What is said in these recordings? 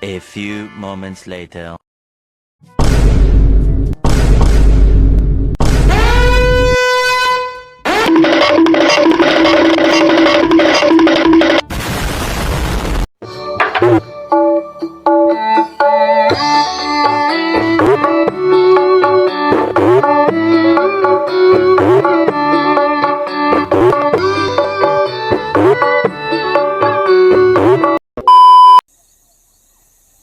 A few moments later.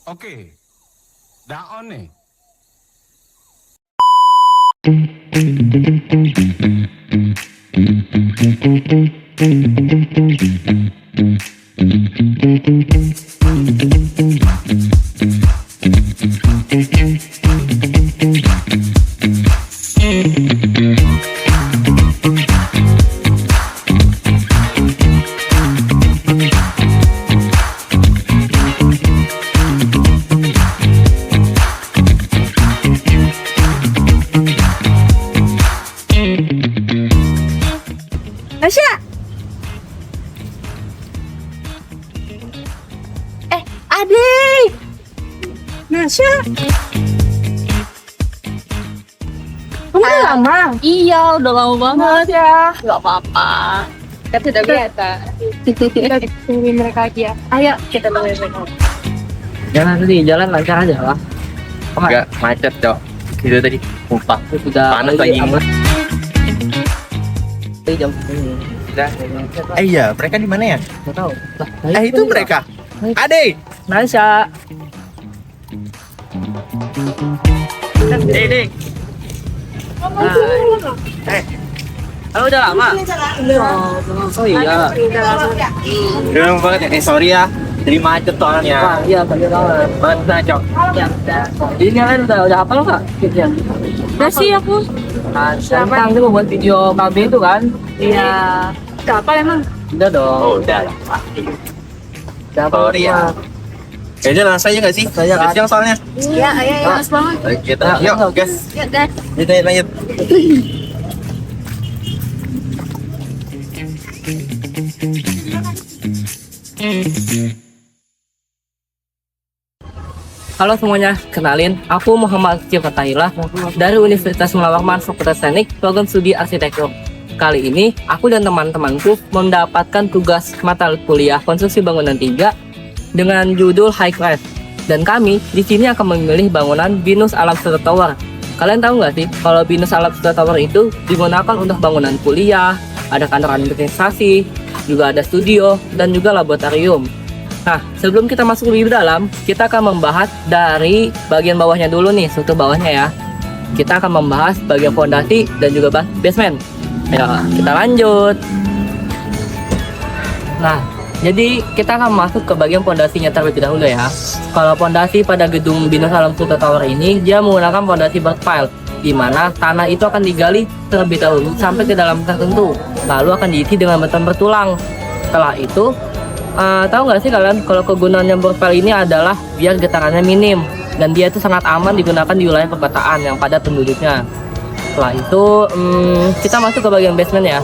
Oke, dah on nih. Nasya! Adik! Nasya! Kamu udah lama? Iya, udah lama banget. Ya. Gak apa-apa. Kan sudah biasa. Kita tungguin mereka aja. Ayo, kita tungguin mereka. Jalan tadi, jalan lancar aja lah. Enggak, macet cok. Itu tadi, sumpah. Sudah Panas lagi. Jam ini. Sudah. Iya, mereka di mana ya? Nggak tahu. Itu mereka. Ade. Nasya. Dik. Halo, udah lama? Oh iya. Udah banget ya. Sorry ya. Jadi macet soalnya. Iya, tadi banget. Mana cok? Ya, udah. Jadi kalian udah hafal nggak? Kitnya? Udah sih aku. Nah, sekarang itu buat video KB itu kan? Iya. Gak apa emang? Udah dong. Oh, udah lah. Pasti. Udah apa? Sorry ya. Kayaknya langsung aja nggak sih? Saya kan. Siang soalnya. Iya, ayo, mas banget. Oke, kita Ya, yuk, guys. Yuk, guys. Lanjut. Halo semuanya, kenalin, aku Muhammad Cifatahillah dari Universitas Munawarman Fakultas Teknik, program studi arsitektur. Kali ini, aku dan teman-temanku mendapatkan tugas mata kuliah konstruksi bangunan 3 dengan judul High Class. Dan kami di sini akan memilih bangunan Binus Alam Sutra Tower. Kalian tahu nggak sih, kalau Binus Alam Sutra Tower itu digunakan untuk bangunan kuliah, ada kantor administrasi, juga ada studio, dan juga laboratorium. Nah, sebelum kita masuk lebih dalam, kita akan membahas dari bagian bawahnya dulu nih, struktur bawahnya ya. Kita akan membahas bagian fondasi dan juga basement. Ayo, kita lanjut. Nah, jadi kita akan masuk ke bagian fondasinya terlebih dahulu ya. Kalau fondasi pada gedung Binus Alam Sutra Tower ini, dia menggunakan fondasi berpile, di mana tanah itu akan digali terlebih dahulu sampai ke dalam tertentu, lalu akan diisi dengan beton bertulang. Setelah itu, tahu nggak sih kalian kalau kegunaannya berpile ini adalah biar getarannya minim dan dia itu sangat aman digunakan di wilayah perkotaan yang padat penduduknya. Setelah itu kita masuk ke bagian basement ya.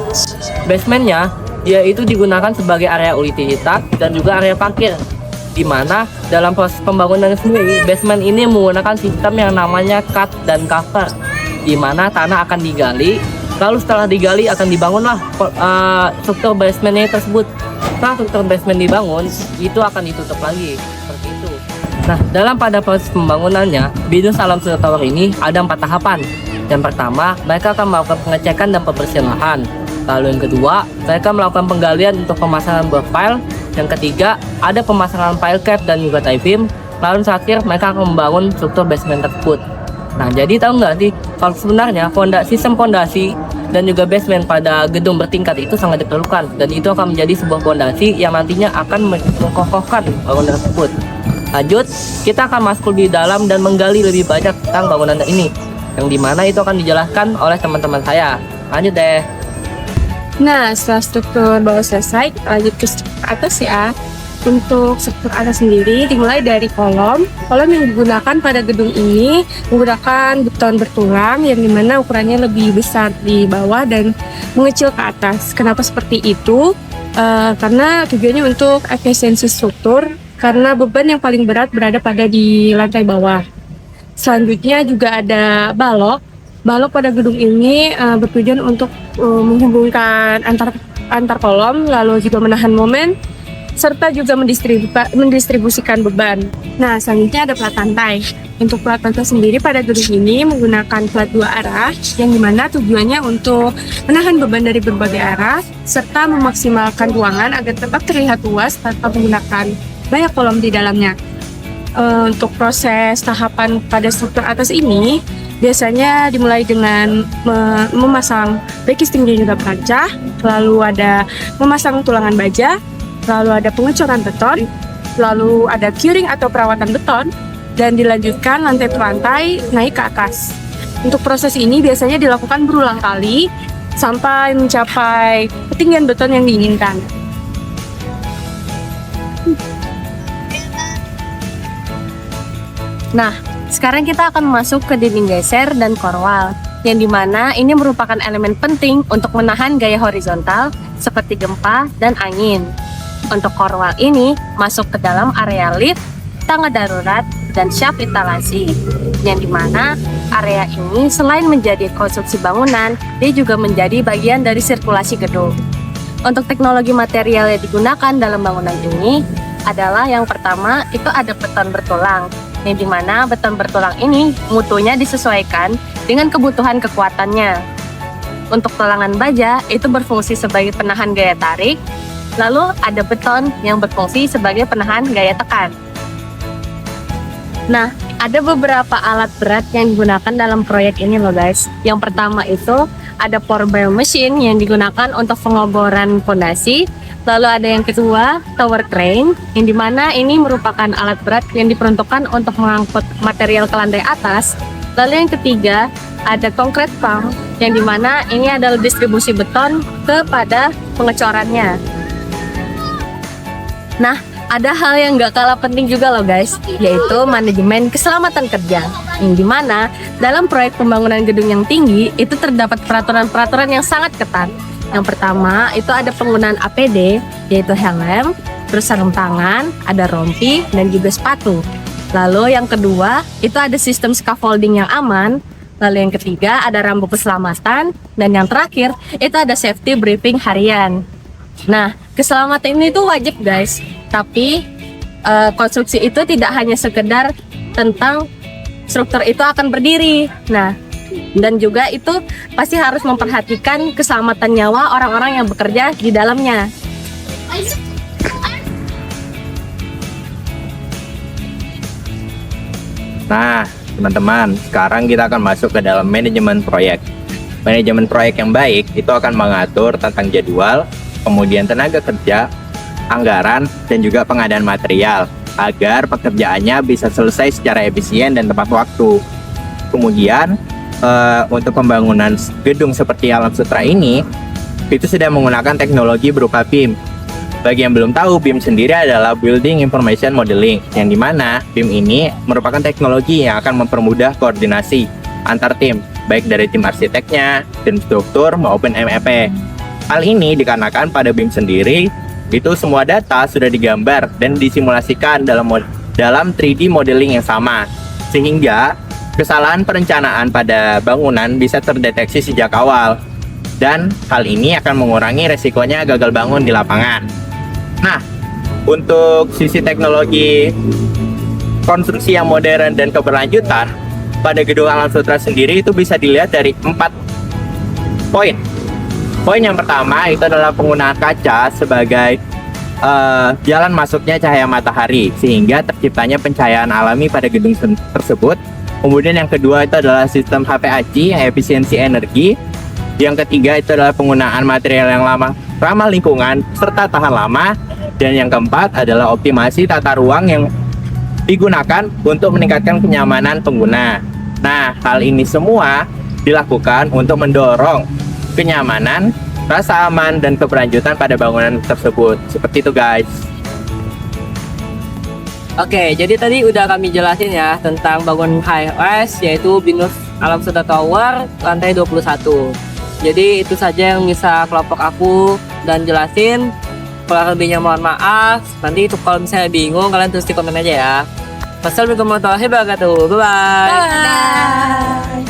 Basementnya dia itu digunakan sebagai area utilitas dan juga area parkir, di mana dalam proses pembangunan sendiri basement ini menggunakan sistem yang namanya cut dan cover, di mana tanah akan digali, lalu setelah digali akan dibangunlah struktur basementnya tersebut. Setelah struktur basement dibangun, itu akan ditutup lagi seperti itu. Nah, pada proses pembangunannya, Binus Alam Sutra Tower ini ada 4 tahapan. Yang pertama, mereka akan melakukan pengecekan dan pembersihan lahan. Lalu yang kedua, mereka melakukan penggalian untuk pemasangan berpile. Yang ketiga, ada pemasangan pile cap dan juga tie beam. Lalu terakhir, mereka akan membangun struktur basement tersebut. Nah, jadi tahu nggak sih, kalau sebenarnya sistem fondasi dan juga basement pada gedung bertingkat itu sangat diperlukan, dan itu akan menjadi sebuah fondasi yang nantinya akan mengokohkan bangunan tersebut. Lanjut, kita akan masuk lebih dalam dan menggali lebih banyak tentang bangunan ini, yang dimana itu akan dijelaskan oleh teman-teman saya. Lanjut deh. Nah, setelah struktur bawah selesai, kita lanjut ke struktur atas ya. Untuk struktur atas sendiri dimulai dari kolom yang digunakan pada gedung ini menggunakan beton bertulang yang dimana ukurannya lebih besar di bawah dan mengecil ke atas. Kenapa seperti itu? Karena tujuannya untuk efisiensi struktur, karena beban yang paling berat berada pada di lantai bawah. Selanjutnya juga ada balok. Balok pada gedung ini bertujuan untuk menghubungkan antar kolom, lalu juga menahan momen, serta juga mendistribusikan beban. Nah, selanjutnya ada plat lantai. Untuk plat lantai sendiri pada gedung ini menggunakan plat 2 arah, yang dimana tujuannya untuk menahan beban dari berbagai arah, serta memaksimalkan ruangan agar tetap terlihat luas tanpa menggunakan banyak kolom di dalamnya. Untuk proses tahapan pada struktur atas ini, biasanya dimulai dengan memasang backisting dan juga perancah, lalu ada memasang tulangan baja, lalu ada pengecoran beton, lalu ada curing atau perawatan beton, dan dilanjutkan lantai per lantai naik ke atas. Untuk proses ini biasanya dilakukan berulang kali sampai mencapai ketinggian beton yang diinginkan. Nah, sekarang kita akan masuk ke dinding geser dan korwal, yang dimana ini merupakan elemen penting untuk menahan gaya horizontal seperti gempa dan angin. Untuk korwal ini masuk ke dalam area lift, tangga darurat, dan shaft instalasi, yang dimana area ini selain menjadi konstruksi bangunan, dia juga menjadi bagian dari sirkulasi gedung. Untuk teknologi material yang digunakan dalam bangunan ini adalah yang pertama itu ada beton bertulang, yang dimana beton bertulang ini mutunya disesuaikan dengan kebutuhan kekuatannya. Untuk tulangan baja itu berfungsi sebagai penahan gaya tarik, lalu ada beton yang berfungsi sebagai penahan gaya tekan. Nah, ada beberapa alat berat yang digunakan dalam proyek ini loh guys. Yang pertama itu ada pour beam machine yang digunakan untuk pengoboran fondasi. Lalu ada yang kedua, tower crane, yang dimana ini merupakan alat berat yang diperuntukkan untuk mengangkut material ke lantai atas. Lalu yang ketiga, ada concrete pump, yang dimana ini adalah distribusi beton kepada pengecorannya. Nah, ada hal yang gak kalah penting juga loh guys, yaitu manajemen keselamatan kerja, yang dimana dalam proyek pembangunan gedung yang tinggi itu terdapat peraturan-peraturan yang sangat ketat. Yang pertama itu ada penggunaan APD, yaitu helm, terus sarung tangan, ada rompi, dan juga sepatu. Lalu yang kedua itu ada sistem scaffolding yang aman. Lalu yang ketiga ada rambu keselamatan, dan yang terakhir itu ada safety briefing harian. Nah, keselamatan ini tuh wajib guys, tapi konstruksi itu tidak hanya sekedar tentang struktur itu akan berdiri. Nah, dan juga itu pasti harus memperhatikan keselamatan nyawa orang-orang yang bekerja di dalamnya. Nah, teman-teman, sekarang kita akan masuk ke dalam manajemen proyek. Manajemen proyek yang baik itu akan mengatur tentang jadwal, kemudian tenaga kerja, anggaran, dan juga pengadaan material agar pekerjaannya bisa selesai secara efisien dan tepat waktu. Kemudian untuk pembangunan gedung seperti Alam Sutera ini itu sudah menggunakan teknologi berupa BIM. Bagi yang belum tahu, BIM sendiri adalah Building Information Modeling, yang dimana BIM ini merupakan teknologi yang akan mempermudah koordinasi antar tim, baik dari tim arsiteknya, tim struktur, maupun MEP. Hal ini dikarenakan pada BIM sendiri itu semua data sudah digambar dan disimulasikan dalam 3D modeling yang sama, sehingga kesalahan perencanaan pada bangunan bisa terdeteksi sejak awal, dan hal ini akan mengurangi resikonya gagal bangun di lapangan. Nah, untuk sisi teknologi konstruksi yang modern dan keberlanjutan pada gedung Alam Sutera sendiri itu bisa dilihat dari 4 poin. Poin yang pertama itu adalah penggunaan kaca sebagai jalan masuknya cahaya matahari, sehingga terciptanya pencahayaan alami pada gedung tersebut. Kemudian yang kedua itu adalah sistem HVAC yang efisiensi energi. Yang ketiga itu adalah penggunaan material yang ramah lingkungan serta tahan lama. Dan yang keempat adalah optimasi tata ruang yang digunakan untuk meningkatkan kenyamanan pengguna. Nah, hal ini semua dilakukan untuk mendorong kenyamanan, rasa aman, dan keberlanjutan pada bangunan tersebut. Seperti itu guys. Oke, jadi tadi udah kami jelasin ya tentang bangunan HOS, yaitu BINUS Alam Sutera Tower lantai 21. Jadi itu saja yang bisa kelompok aku dan jelasin. Kalau lebihnya mohon maaf. Nanti itu kalau misalnya bingung kalian tulis di komen aja ya. Wassalamualaikum warahmatullahi wabarakatuh. Bye bye. Bye.